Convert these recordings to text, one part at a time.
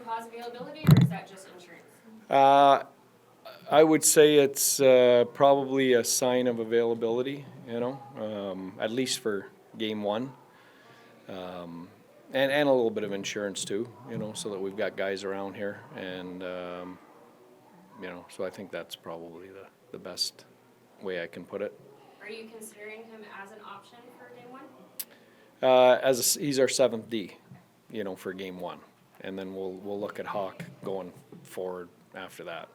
cause availability, or is that just insurance? I would say it's probably a sign of availability, at least for game one. And a little bit of insurance too, so that we've got guys around here. And, so I think that's probably the best way I can put it. Are you considering him as an option for game one? He's our 7th D, for game one. And then we'll look at Hawk going forward after that.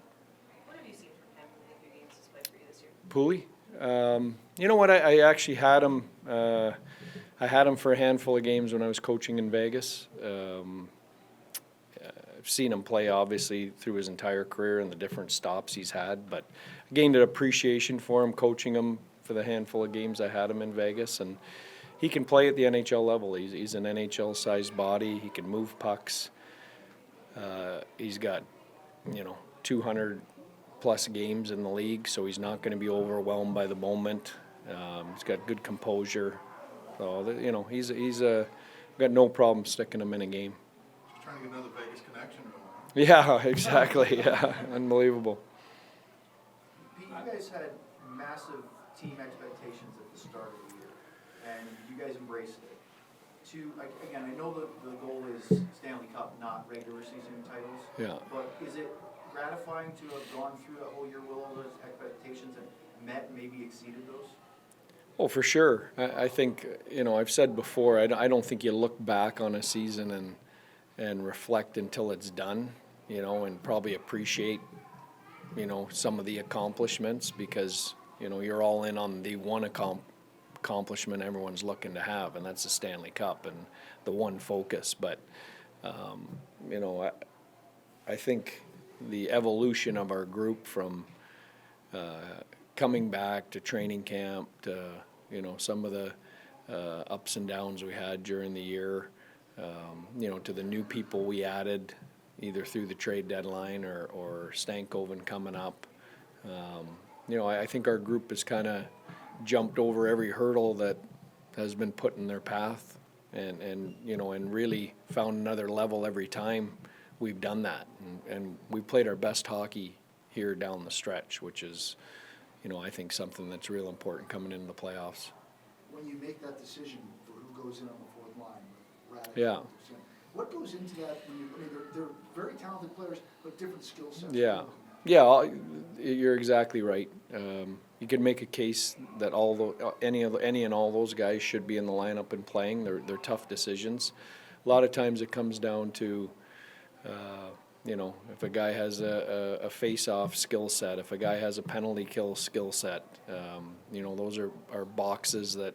What have you seen from him in the few games he's played for you this year? Pooley? You know what? I actually had him. I had him for a handful of games when I was coaching in Vegas. I've seen him play, obviously, through his entire career and the different stops he's had, but I gained an appreciation for him, coaching him for the handful of games I had him in Vegas. And he can play at the NHL level. He's an NHL-sized body. He can move pucks. He's got, 200-plus games in the league, so he's not going to be overwhelmed by the moment. He's got good composure. So, he's got no problem sticking him in a game. Just trying to get another Vegas connection going. Yeah, exactly. Yeah, unbelievable. Pete, you guys had massive team expectations at the start of the year, and you guys embraced it. Again, I know the goal is Stanley Cup, not regular season titles. Yeah. But is it gratifying to have gone through that whole year with all those expectations and met, maybe exceeded those? Oh, for sure. I think, I've said before, I don't think you look back on a season and reflect until it's done, and probably appreciate, some of the accomplishments because, you're all in on the one accomplishment everyone's looking to have, and that's the Stanley Cup and the one focus. But, I think the evolution of our group from coming back to training camp to, some of the ups and downs we had during the year, to the new people we added either through the trade deadline or Stankoven coming up. I think our group has kind of jumped over every hurdle that has been put in their path and really found another level every time we've done that. And we played our best hockey here down the stretch, which is, I think something that's real important coming into the playoffs. When you make that decision for who goes in on the fourth line, with Radek, Yeah. what goes into that? They're very talented players, but different skill sets. Yeah. Yeah, you're exactly right. You could make a case that any and all those guys should be in the lineup and playing. They're tough decisions. A lot of times it comes down to, if a guy has a face-off skill set, if a guy has a penalty kill skill set, those are boxes that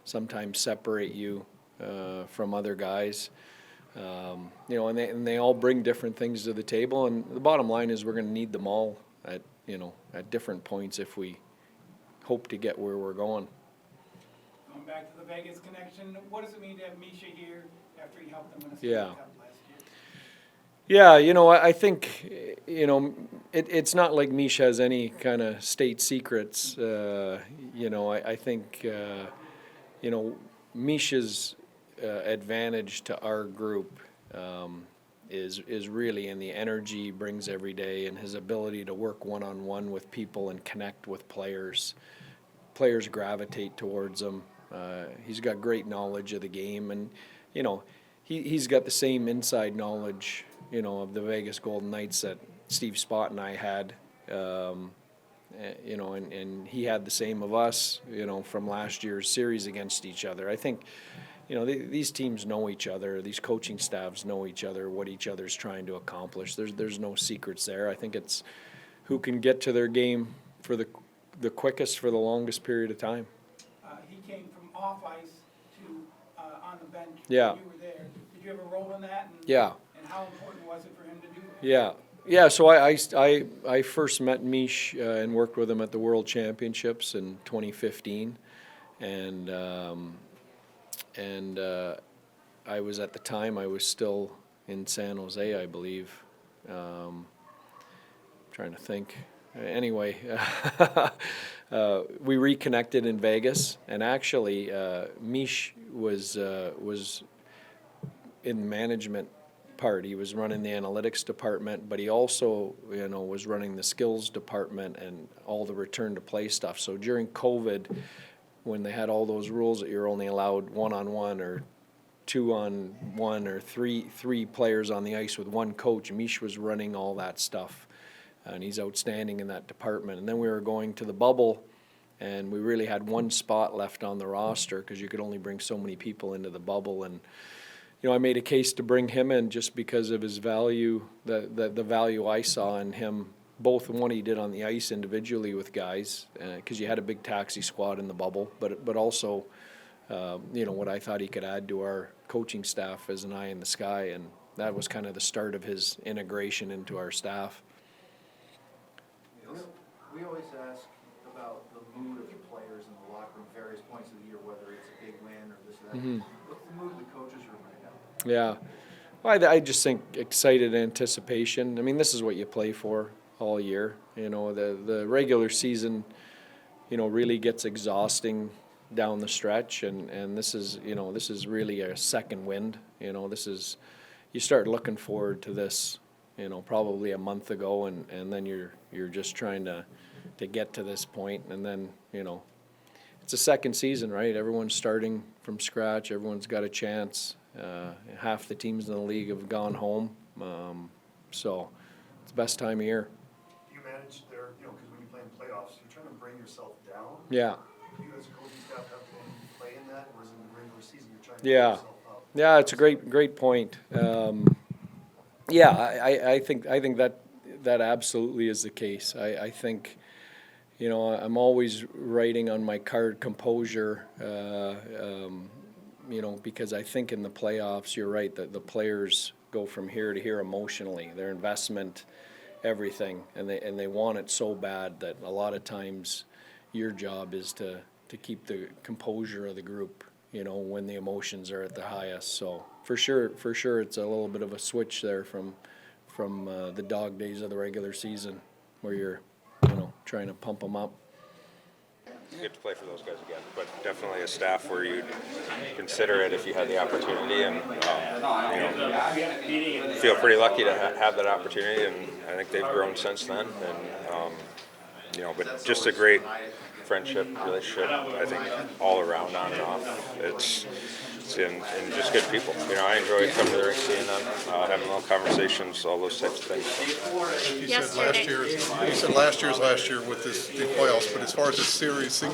sometimes separate you from other guys. And they all bring different things to the table. And the bottom line is we're going to need them all at different points if we hope to get where we're going. Going back to the Vegas connection, what does it mean to have Misha here after he helped them win a Yeah. Stanley Cup last year? Yeah, I think, it's not like Misha has any kind of state secrets. I think, Misha's advantage to our group is really in the energy he brings every day and his ability to work one-on-one with people and connect with players. Players gravitate towards him. He's got great knowledge of the game, and he's got the same inside knowledge of the Vegas Golden Knights that Steve Spott and I had, and he had the same of us, from last year's series against each other. I think, these teams know each other, these coaching staffs know each other, what each other's trying to accomplish. There's no secrets there. I think it's who can get to their game for the quickest for the longest period of time. He came from off ice to on the bench. Yeah. You were there. Did you have a role in that? And, Yeah. And how important was it for him to do that? Yeah. So I first met Mish and worked with him at the World Championships in 2015, and I was at the time I was still in San Jose, I believe. Trying to think. Anyway, we reconnected in Vegas, and actually, Mish was in management part. He was running the analytics department, but he also, was running the skills department and all the return to play stuff. So during COVID, when they had all those rules that you're only allowed 1-on-1 or 2-on-1 or three players on the ice with one coach, Mish was running all that stuff, and he's outstanding in that department. And then we were going to the bubble, and we really had one spot left on the roster because you could only bring so many people into the bubble. And I made a case to bring him in just because of his value, the value I saw in him, both what he did on the ice individually with guys, because you had a big taxi squad in the bubble, but also, what I thought he could add to our coaching staff as an eye in the sky, and that was kind of the start of his integration into our staff. We always ask about the mood of the players in the locker room, various points of the year, whether it's a big win or this or that. Mm-hmm. What's the mood of the coaches room right now? Yeah. Well, I just think excited anticipation. I mean, this is what you play for all year. The regular season, really gets exhausting down the stretch, and this is really a second wind. You start looking forward to this, probably a month ago, and then you're just trying to get to this point, and then, it's a second season, right? Everyone's starting from scratch. Everyone's got a chance. Half the teams in the league have gone home, so it's the best time of year. You manage there, because when you play in playoffs, you're trying to bring yourself down. Yeah. Do you as a coaching staff have any play in that, or is it in the regular season you're trying to Yeah. bring yourself up? Yeah, it's a great point. I think that absolutely is the case. I think, I'm always writing on my card composure, because I think in the playoffs, you're right, that the players go from here to here emotionally, their investment, everything, and they want it so bad that a lot of times your job is to keep the composure of the group, when the emotions are at the highest. So for sure, it's a little bit of a switch there from the dog days of the regular season, where you're, trying to pump them up. Good to play for those guys again, but definitely a staff where you'd consider it if you had the opportunity, and feel pretty lucky to have that opportunity, and I think they've grown since then, and but just a great friendship, relationship, I think, all around, on and off. It's and just good people. I enjoy coming to the rink, seeing them, having little conversations, all those types of things. You said last year with the playoffs, but as far as this series, you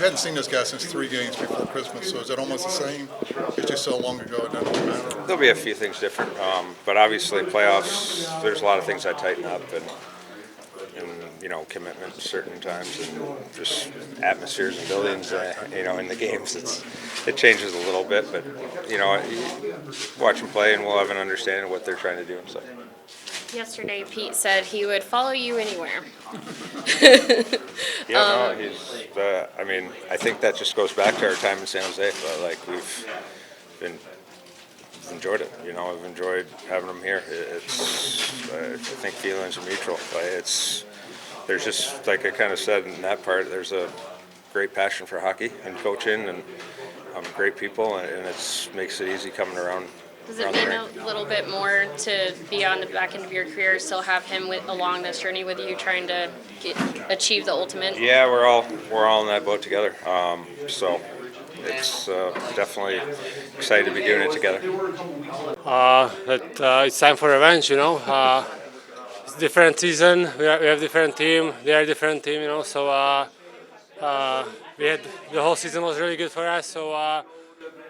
hadn't seen this guy since 3 games before Christmas, so is that almost the same? It's just so long ago, it doesn't really matter. There'll be a few things different, but obviously playoffs, there's a lot of things I tighten up, and commitment at certain times, and just atmospheres and buildings, in the games, it changes a little bit, but, watch them play and we'll have an understanding of what they're trying to do and stuff. Yesterday, Pete said he would follow you anywhere. I think that just goes back to our time in San Jose, but we've enjoyed it. I've enjoyed having them here. I think feelings are mutual. There's just, like I kind of said in that part, there's a great passion for hockey and coaching, and great people, and it makes it easy coming around. Does it mean a little bit more to be on the back end of your career, still have him along this journey with you, trying to achieve the ultimate? Yeah, we're all in that boat together. So it's definitely excited to be doing it together. It's time for revenge, It's a different season. We have different team. They are a different team, So we had the whole season was really good for us. So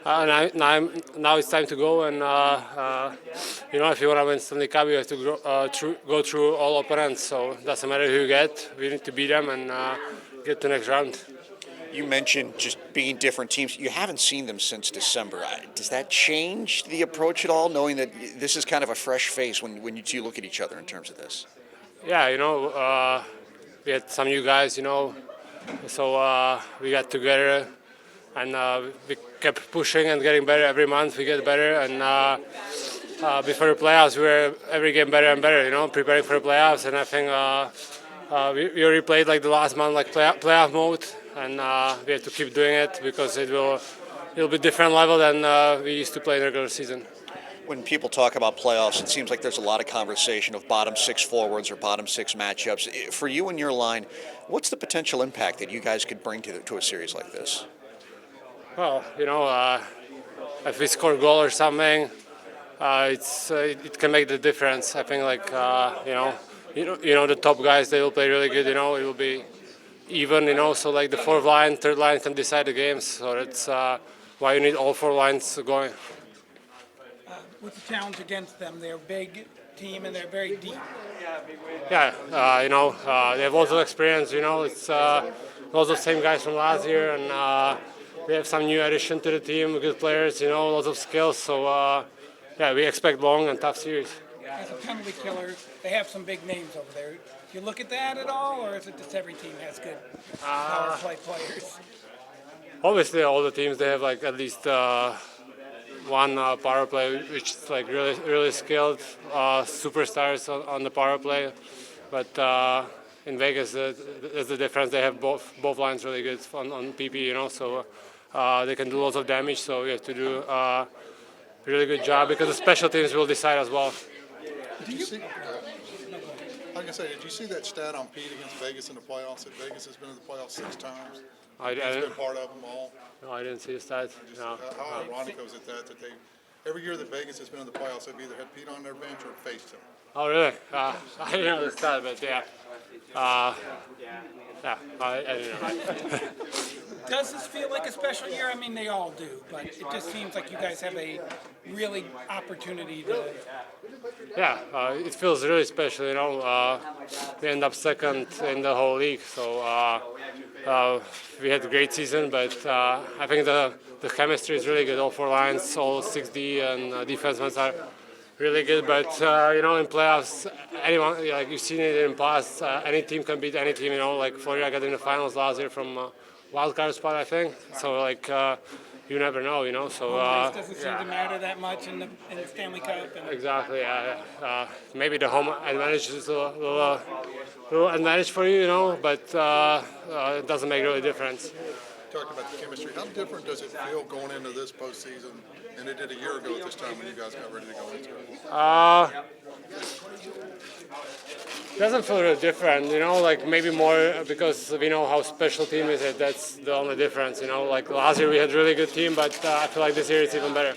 now it's time to go. And if you want to win Stanley Cup, you have to go through all opponents. So it doesn't matter who you get. We need to beat them and get to the next round. You mentioned just being different teams. You haven't seen them since December. Does that change the approach at all, knowing that this is kind of a fresh face when you two look at each other in terms of this? Yeah, we had some new guys, so we got together and we kept pushing and getting better every month. We get better, and before the playoffs, we were every game better and better, preparing for the playoffs. And I think we already played like the last month, like playoff mode. And we have to keep doing it because it'll be different level than we used to play in the regular season. When people talk about playoffs, it seems like there's a lot of conversation of bottom six forwards or bottom six matchups. For you and your line, what's the potential impact that you guys could bring to a series like this? Well, if we score a goal or something, it can make the difference. I think the top guys, they will play really good. It will be even. So like the fourth line, third line can decide the games. So that's why you need all four lines going. What's the challenge against them? They're a big team and they're very deep. Yeah, they have lots of experience. It's lots of same guys from last year, and we have some new addition to the team, good players. Lots of skills. So we expect long and tough series. As a penalty killer, they have some big names over there. Do you look at that at all, or is it just every team has good power play players? Obviously, all the teams, they have like at least one power play, which is like really, really skilled superstars on the power play. But in Vegas, there's the difference. They have both lines really good on PP, so they can do lots of damage. So we have to do a really good job because the special teams will decide as well. Did you see? Like I say, did you see that stat on Pete against Vegas in the playoffs? That Vegas has been in the playoffs 6 times. He's been part of them all. No, I didn't see the stats. No. How ironic was it that they every year that Vegas has been in the playoffs, they've either had Pete on their bench or faced him. Oh, really? I didn't know the stat, but yeah. I didn't know. Does this feel like a special year? I mean, they all do, but it just seems like you guys have a really opportunity to. Yeah, it feels really special. We end up second in the whole league, so we had a great season. But I think the chemistry is really good. All four lines, all 6D and defensemen are really good. But in playoffs, anyone like you've seen it in past, any team can beat any team. Like Florida got in the finals last year from wild card spot, I think. So you never know. So doesn't seem to matter that much in the Stanley Cup. Exactly. Maybe the home advantage is a little advantage for you, but it doesn't make really a difference. Talking about the chemistry, how different does it feel going into this postseason than it did a year ago at this time when you guys got ready to go into it? It doesn't feel really different, like maybe more because we know how special team is. That's the only difference, like last year we had a really good team, but I feel like this year it's even better.